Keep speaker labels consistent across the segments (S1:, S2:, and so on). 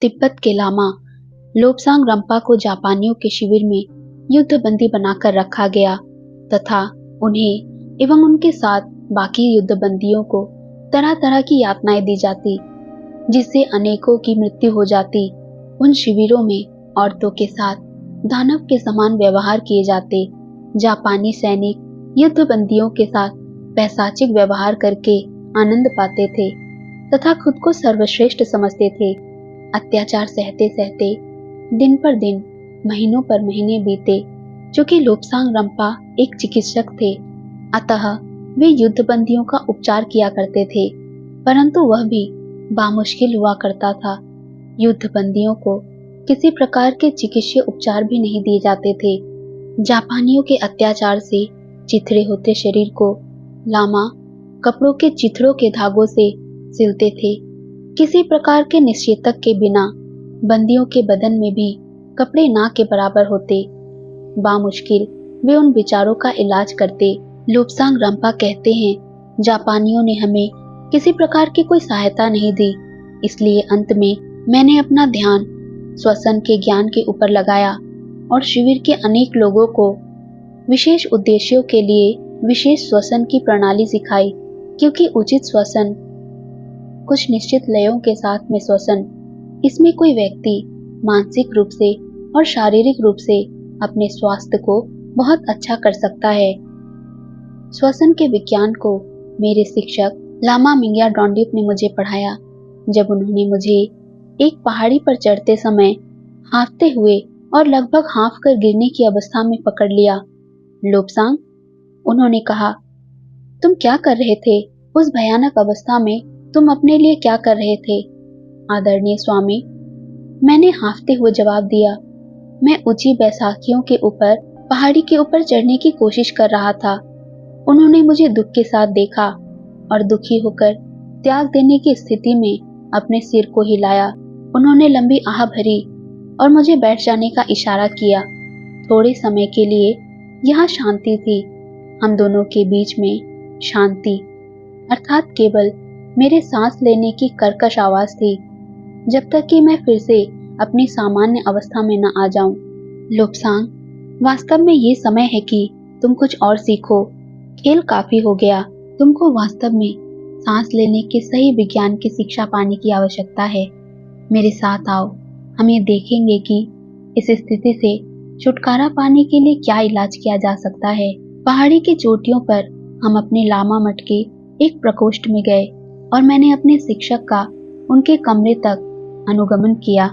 S1: तिब्बत के लामा लोब्सांग रंपा को जापानियों के शिविर में युद्धबंदी बनाकर रखा गया तथा उन्हें एवं उनके साथ बाकी युद्धबंदियों को तरह तरह की यातनाएं दी जाती, जिससे अनेकों की मृत्यु हो जाती। उन शिविरों में औरतों के साथ दानव के समान व्यवहार किए जाते। जापानी सैनिक युद्धबंदियों के साथ पैशाचिक व्यवहार करके आनंद पाते थे तथा खुद को सर्वश्रेष्ठ समझते थे। अत्याचार सहते सहते दिन पर दिन, महीनों पर महीने बीते। चूंकि लोब्सांग रंपा एक चिकित्सक थे, अतः वे युद्धबंदियों का उपचार किया करते थे, परंतु वह भी बामुश्किल हुआ करता था। युद्धबंदियों को किसी प्रकार के चिकित्सीय उपचार भी नहीं दिए जाते थे। जापानियों के अत्याचार से चिथड़े होते शरीर को लामा कपड़ों के चिथड़ों के धागों से सिलते थे। किसी प्रकार के निषेधक के बिना बंदियों के बदन में भी कपड़े ना के बराबर होते। बामुश्किल वे उन विचारों का इलाज करते। लोब्सांग रंपा कहते हैं, जापानियों ने हमें किसी प्रकार की कोई सहायता नहीं दी, इसलिए अंत में मैंने अपना ध्यान श्वसन के ज्ञान के ऊपर लगाया और शिविर के अनेक लोगों को विशेष उद्देश्यों के लिए विशेष श्वसन की प्रणाली सिखाई, क्योंकि उचित श्वसन, कुछ निश्चित लयों के साथ में श्वसन, इसमें कोई व्यक्ति मानसिक रूप से और शारीरिक रूप से अपने स्वास्थ्य को बहुत अच्छा कर सकता है। श्वसन के विज्ञान को मेरे शिक्षक लामा मिंग्या डोंडिप ने मुझे पढ़ाया। जब उन्होंने मुझे एक पहाड़ी पर चढ़ते समय हाँफते हुए और लगभग हाँफ कर गिरने की अवस्था में पकड़ लिया। लोब्सांग, उन्होंने कहा, तुम क्या कर रहे थे? उस भयानक अवस्था में तुम अपने लिए क्या कर रहे थे? आदरणीय स्वामी, मैंने हाँफते हुए जवाब दिया, मैं ऊंची बैसाखियों के ऊपर पहाड़ी के ऊपर चढ़ने की कोशिश कर रहा था। उन्होंने मुझे दुख के साथ देखा और दुखी होकर त्याग देने की स्थिति में अपने सिर को हिलाया। उन्होंने लंबी आह भरी और मुझे बैठ जाने का इशारा किया। थोड़े समय के लिए यहाँ शांति थी। हम दोनों के बीच में शांति, अर्थात केवल मेरे सांस लेने की कर्कश आवाज थी, जब तक कि मैं फिर से अपनी सामान्य अवस्था में न आ जाऊं। लोब्सांग, वास्तव में ये समय है कि तुम कुछ और सीखो। खेल काफी हो गया। तुमको वास्तव में सांस लेने के सही विज्ञान की शिक्षा पाने की आवश्यकता है। मेरे साथ आओ, हम ये देखेंगे कि इस स्थिति से छुटकारा पाने के लिए क्या इलाज किया जा सकता है। पहाड़ी की चोटियों पर हम अपने लामा मठ के एक प्रकोष्ठ में गए और मैंने अपने शिक्षक का उनके कमरे तक अनुगमन किया।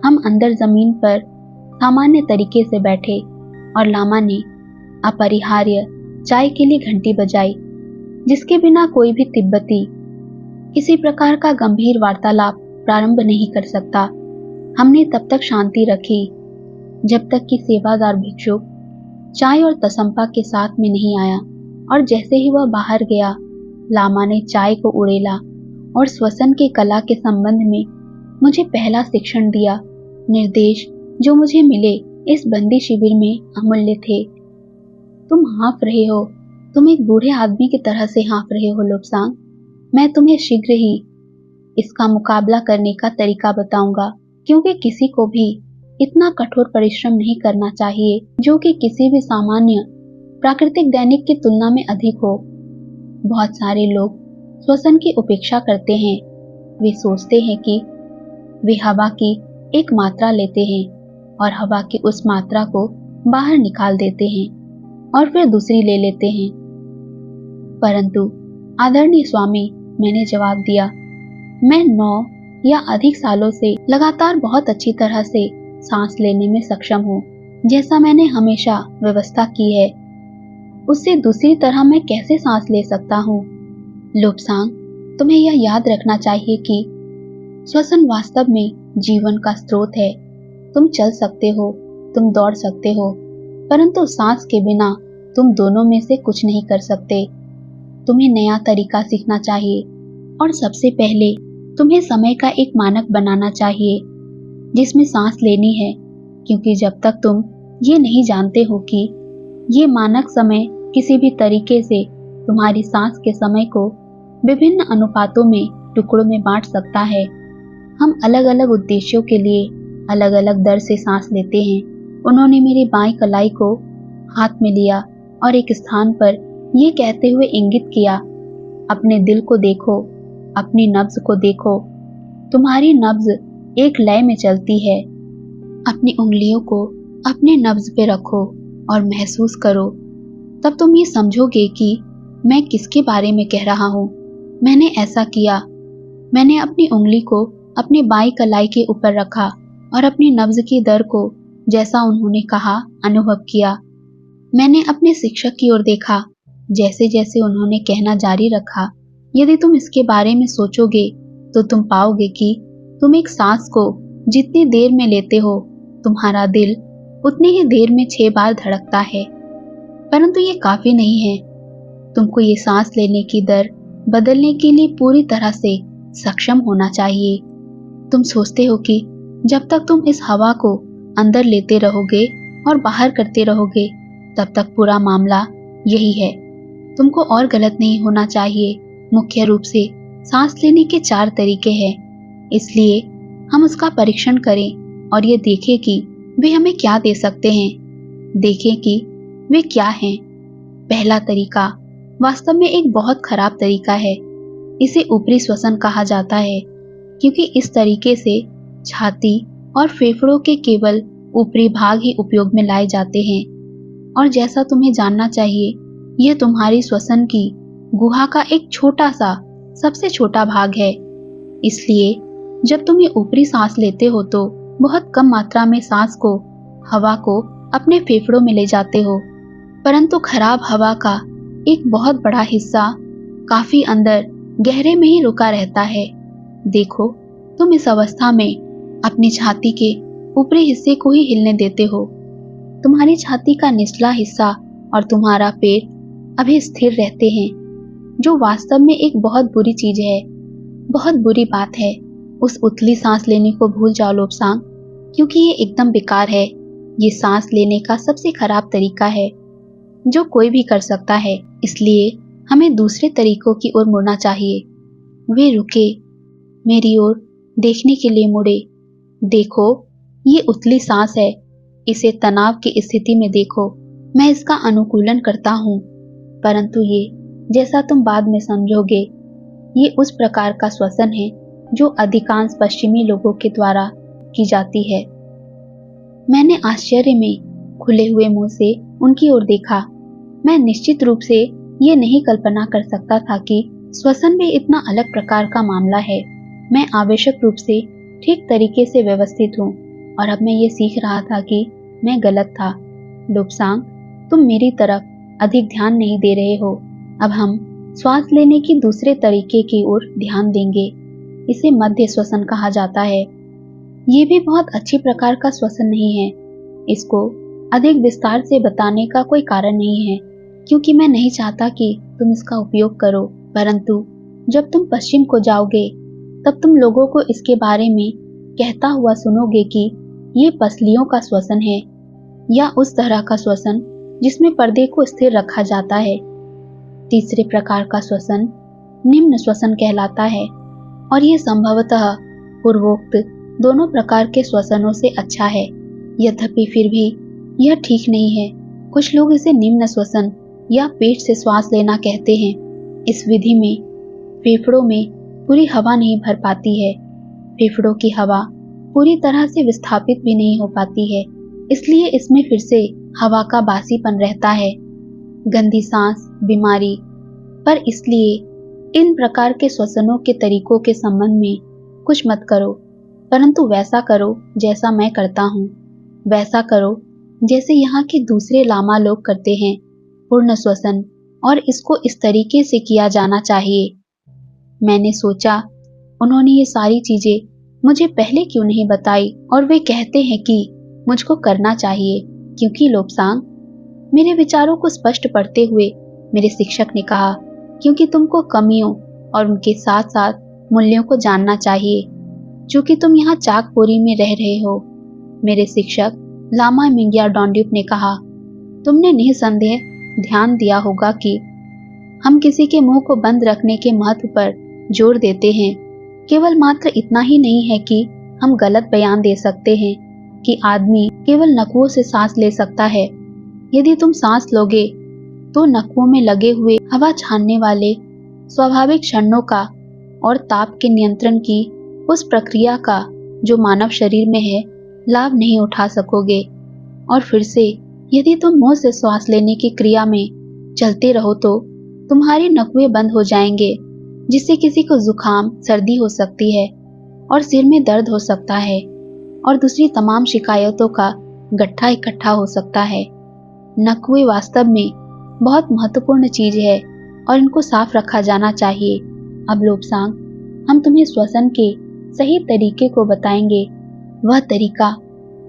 S1: हम अंदर जमीन पर सामान्य तरीके से बैठे और लामा ने अपरिहार्य चाय के लिए घंटी बजाई, जिसके बिना कोई भी तिब्बती किसी प्रकार का गंभीर वार्तालाप प्रारंभ नहीं कर सकता। हमने तब तक शांति रखी जब तक कि सेवादार भिक्षुक चाय और तसंपा के साथ में नहीं आया, और जैसे ही वह बाहर गया, लामा ने चाय को उड़ेला और श्वसन के कला के संबंध में मुझे पहला शिक्षण दिया। निर्देश जो मुझे मिले इस बंदी शिविर में अमूल्य थे। तुम हाँफ रहे हो, तुम एक बूढ़े आदमी की तरह से हाँफ रहे हो लोब्सांग। मैं तुम्हें शीघ्र ही इसका मुकाबला करने का तरीका बताऊंगा, क्योंकि किसी को भी इतना कठोर परिश्रम नहीं करना चाहिए जो कि किसी भी सामान्य प्राकृतिक दैनिक की तुलना में अधिक हो। बहुत सारे लोग श्वसन की उपेक्षा करते हैं। वे सोचते हैं कि वे हवा की एक मात्रा लेते हैं और हवा की उस मात्रा को बाहर निकाल देते हैं और फिर दूसरी ले लेते हैं। परंतु आदरणीय स्वामी, मैंने जवाब दिया, मैं 9 या अधिक सालों से लगातार बहुत अच्छी तरह से सांस लेने में सक्षम हूँ। जैसा मैंने हमेशा व्यवस्था की है, उससे दूसरी तरह मैं कैसे सांस ले सकता हूँ? लोब्सांग, तुम्हें यह याद रखना चाहिए कि श्वसन वास्तव में जीवन का स्रोत है। तुम चल सकते हो, तुम दौड़ सकते हो, परंतु सांस के बिना तुम दोनों में से कुछ नहीं कर सकते। तुम्हें नया तरीका सीखना चाहिए और सबसे पहले तुम्हें समय का एक मानक बनाना चाहिए जिसमें सांस लेनी है, क्योंकि जब तक तुम ये नहीं जानते हो कि ये मानक समय किसी भी तरीके से तुम्हारी सांस के समय को विभिन्न अनुपातों में टुकड़ों में बांट सकता है, हम अलग अलग उद्देश्यों के लिए अलग अलग दर से सांस लेते हैं। उन्होंने मेरी बाईं कलाई को हाथ में लिया और एक स्थान पर ये कहते हुए इंगित किया, अपने दिल को देखो, अपनी नब्ज को देखो। तुम्हारी नब्ज एक लय में चलती है। अपनी उंगलियों को अपने नब्ज पे रखो और महसूस करो। तब तुम ये समझोगे कि मैं किसके बारे में कह रहा हूँ। मैंने ऐसा किया। मैंने अपनी उंगली को अपनी बाईं कलाई के ऊपर रखा और अपनी नब्ज की दर को, जैसा उन्होंने कहा, अनुभव किया। मैंने अपने शिक्षक की ओर देखा। जैसे जैसे उन्होंने कहना जारी रखा, यदि तुम इसके बारे में सोचोगे तो तुम पाओगे कि तुम एक सांस को जितनी देर में लेते हो, तुम्हारा दिल उतनी ही देर में 6 बार धड़कता है। परंतु ये काफी नहीं है। तुमको ये सांस लेने की दर बदलने के लिए पूरी तरह से सक्षम होना चाहिए। तुम सोचते हो कि जब तक तुम इस हवा को अंदर लेते रहोगे और बाहर करते रहोगे, तब तक पूरा मामला यही है। तुमको और गलत नहीं होना चाहिए। मुख्य रूप से सांस लेने के 4 तरीके हैं। इसलिए हम उसका परीक्षण करें और ये देखें कि वे हमें क्या दे सकते हैं। देखें कि वे क्या हैं। पहला तरीका वास्तव में एक बहुत खराब तरीका है। इसे ऊपरी श्वसन कहा जाता है, क्योंकि इस तरीके से छाती और फेफड़ों के केवल ऊपरी भाग ही उपयोग में लाए जाते हैं। और जैसा तुम्हें जानना चाहिए, यह तुम्हारी श्वसन की गुहा का एक छोटा सा, सबसे छोटा भाग है। इसलिए जब तुम ये ऊपरी सांस लेते हो तो बहुत कम मात्रा में सांस को, हवा को अपने फेफड़ों में ले जाते हो। परंतु खराब हवा का एक बहुत बड़ा हिस्सा काफी अंदर गहरे में ही रुका रहता है। देखो, तुम इस अवस्था में अपनी छाती के ऊपरी हिस्से को ही हिलने देते हो। तुम्हारी छाती का निचला हिस्सा और तुम्हारा पेट अभी स्थिर रहते हैं, जो वास्तव में एक बहुत बुरी चीज है। बहुत बुरी बात है। उस उथली सांस लेने को भूल जाओ लोब्सांग, क्योंकि ये एकदम बेकार है। ये सांस लेने का सबसे खराब तरीका है जो कोई भी कर सकता है। इसलिए हमें दूसरे तरीकों की ओर मुड़ना चाहिए। वे रुके, मेरी ओर देखने के लिए मुड़े। देखो, ये उथली सांस है। इसे तनाव की स्थिति में देखो। मैं इसका अनुकूलन करता हूँ, परंतु ये, जैसा तुम बाद में समझोगे, ये उस प्रकार का श्वसन है जो अधिकांश पश्चिमी लोगों के द्वारा की जाती है। मैंने आश्चर्य में खुले हुए मुंह से उनकी ओर देखा। मैं निश्चित रूप से ये नहीं कल्पना कर सकता था कि श्वसन भी इतना अलग प्रकार का मामला है। मैं आवश्यक रूप से ठीक तरीके से व्यवस्थित हूँ और अब मैं ये सीख रहा था कि मैं गलत था। लोब्सांग, तुम मेरी तरफ अधिक ध्यान नहीं दे रहे हो। अब हम श्वास लेने की दूसरे तरीके की ओर ध्यान देंगे। इसे मध्य श्वसन कहा जाता है। ये भी बहुत अच्छी प्रकार का श्वसन नहीं है। इसको अधिक विस्तार से बताने का कोई कारण नहीं है, क्योंकि मैं नहीं चाहता कि तुम इसका उपयोग करो। परंतु जब तुम पश्चिम को जाओगे, तब तुम लोगों को इसके बारे में कहता हुआ सुनोगे कि ये पसलियों का श्वसन है, या उस तरह का श्वसन जिसमें पर्दे को स्थिर रखा जाता है। तीसरे प्रकार का श्वसन निम्न श्वसन कहलाता है और ये संभवतः पूर्वोक्त दोनों प्रकार के श्वसनों से अच्छा है। यद्यपि फिर भी यह ठीक नहीं है। कुछ लोग इसे निम्न श्वसन या पेट से श्वास लेना कहते हैं। इस विधि में फेफड़ों में पूरी हवा नहीं भर पाती है। फेफड़ों की हवा पूरी तरह से विस्थापित भी नहीं हो पाती है, इसलिए इसमें फिर से हवा का बासीपन रहता है। गंदी सांस, बीमारी। पर इसलिए इन प्रकार के श्वसनों के तरीकों के संबंध में कुछ मत करो, परंतु वैसा करो जैसा मैं करता हूँ। वैसा करो जैसे यहाँ के दूसरे लामा लोग करते हैं, पूर्ण श्वसन, और इसको इस तरीके से किया जाना चाहिए। मैंने सोचा, उन्होंने ये सारी चीजें मुझे पहले क्यों नहीं बताई, और वे कहते हैं कि मुझको करना चाहिए, क्योंकि लोब्सांग, मेरे विचारों को स्पष्ट पढ़ते हुए मेरे शिक्षक ने कहा, क्योंकि तुमको कमियों और उनके साथ साथ मूल्यों को जानना चाहिए, चूंकि तुम यहाँ चाकपोरी में रह रहे हो। मेरे शिक्षक लामा मिंग्या डोंड्युप ने कहा, तुमने निसंदेह ध्यान दिया होगा कि हम किसी के मुंह को बंद रखने के महत्व पर जोर देते हैं। केवल मात्र इतना ही नहीं है कि हम गलत बयान दे सकते हैं कि आदमी केवल नखुओं से सांस ले सकता है। यदि तुम सांस लोगे तो नखुओं में लगे हुए हवा छानने वाले स्वाभाविक क्षणों का और ताप के नियंत्रण की उस प्रक्रिया का जो मानव शरीर में है लाभ नहीं उठा सकोगे। और फिर से यदि तुम मुंह से श्वास लेने की क्रिया में चलते रहो तो तुम्हारे नखुए बंद हो जाएंगे, जिससे किसी को जुकाम सर्दी हो सकती है और सिर में दर्द हो सकता है और दूसरी तमाम शिकायतों का गट्ठा इकट्ठा हो सकता है। नखुए वास्तव में बहुत महत्वपूर्ण चीज है और इनको साफ रखा जाना चाहिए। अब लोब्सांग, हम तुम्हें श्वसन के सही तरीके को बताएंगे, वह तरीका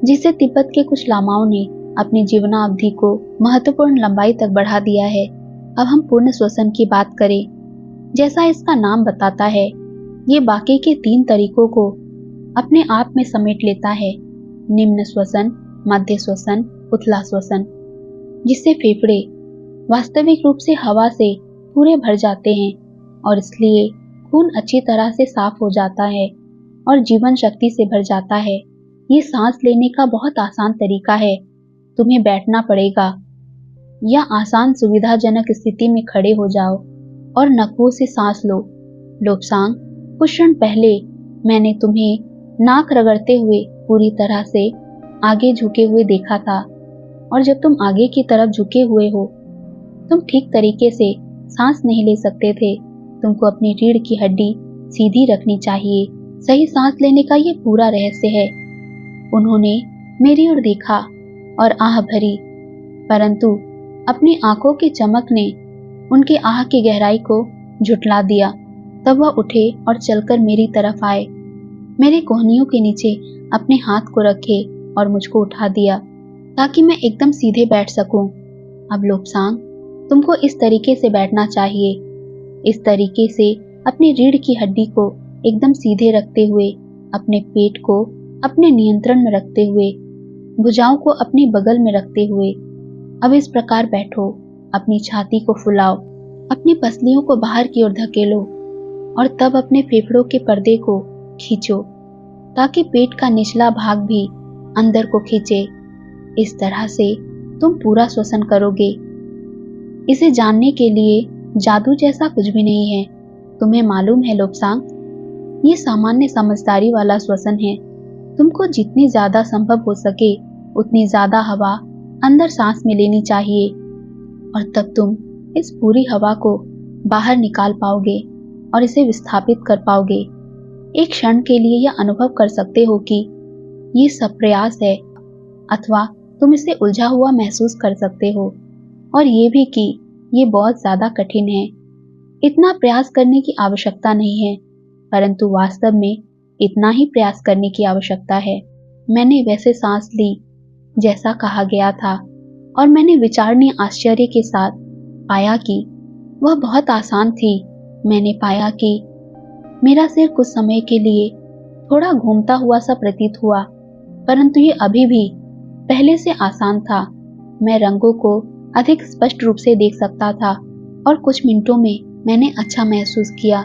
S1: जिसे तिब्बत के कुछ लामाओं ने अपनी जीवनावधि को महत्वपूर्ण लंबाई तक बढ़ा दिया है। अब हम पूर्ण श्वसन की बात करें। जैसा इसका नाम बताता है, ये बाकी के 3 तरीकों को अपने आप में समेट लेता है। निम्न श्वसन, मध्य श्वसन, उथला श्वसन, जिससे फेफड़े वास्तविक रूप से हवा से पूरे भर जाते हैं और इसलिए खून अच्छी तरह से साफ हो जाता है और जीवन शक्ति से भर जाता है। ये सांस लेने का बहुत आसान तरीका है। तुम्हें बैठना पड़ेगा या आसान सुविधाजनक स्थिति में खड़े हो जाओ और नखुओं से सांस लो। लोब्सांग, कुछ क्षण पहले मैंने तुम्हें नाक रगड़ते हुए पूरी तरह से आगे झुके हुए देखा था और जब तुम आगे की तरफ झुके हुए हो तुम ठीक तरीके से सांस नहीं ले सकते थे। तुमको अपनी रीढ़ की हड्डी सीधी रखनी चाहिए। सही सांस लेने का ये पूरा रहस्य है। उन्होंने मेरी ओर देखा और आह भरी, परंतु अपनी आंखों की चमक ने उनके आह की गहराई को झुठला दिया। तब वह उठे और चलकर मेरी तरफ आए, मेरे कोहनियों के नीचे अपने हाथ को रखे और मुझको उठा दिया ताकि मैं एकदम सीधे बैठ सकूं। अब लोब्सांग, तुमको इस तरीके से बैठना चाहिए, इस तरीके से अपनी रीढ़ की हड्डी को एकदम सीधे रखते हुए, अपने पेट को अपने नियंत्रण में रखते हुए, भुजाओं को अपने बगल में रखते हुए। अब इस प्रकार बैठो, अपनी छाती को फुलाओ, अपनी पसलियों को बाहर की ओर धकेलो और तब अपने फेफड़ों के पर्दे को खींचो ताकि पेट का निचला भाग भी अंदर को खींचे। इस तरह से तुम पूरा श्वसन करोगे। इसे जानने के लिए जादू जैसा कुछ भी नहीं है। तुम्हें मालूम है लोब्सांग, ये सामान्य समझदारी वाला श्वसन है। तुमको जितनी ज्यादा संभव हो सके उतनी ज्यादा हवा अंदर सांस में लेनी चाहिए और तब तुम इस पूरी हवा को बाहर निकाल पाओगे और इसे विस्थापित कर पाओगे। एक क्षण के लिए यह अनुभव कर सकते हो कि ये सब प्रयास है, अथवा तुम इसे उलझा हुआ महसूस कर सकते हो और ये भी कि ये बहुत ज्यादा कठिन है। इतना प्रयास करने की आवश्यकता नहीं है, परंतु वास्तव में इतना ही प्रयास करने की आवश्यकता है। मैंने वैसे सांस ली जैसा कहा गया था और मैंने विचारणीय आश्चर्य के साथ पाया कि वह बहुत आसान थी। मैंने पाया कि मेरा सिर कुछ समय के लिए थोड़ा घूमता हुआ सा प्रतीत हुआ, परंतु ये अभी भी पहले से आसान था। मैं रंगों को अधिक स्पष्ट रूप से देख सकता था और कुछ मिनटों में मैंने अच्छा महसूस किया।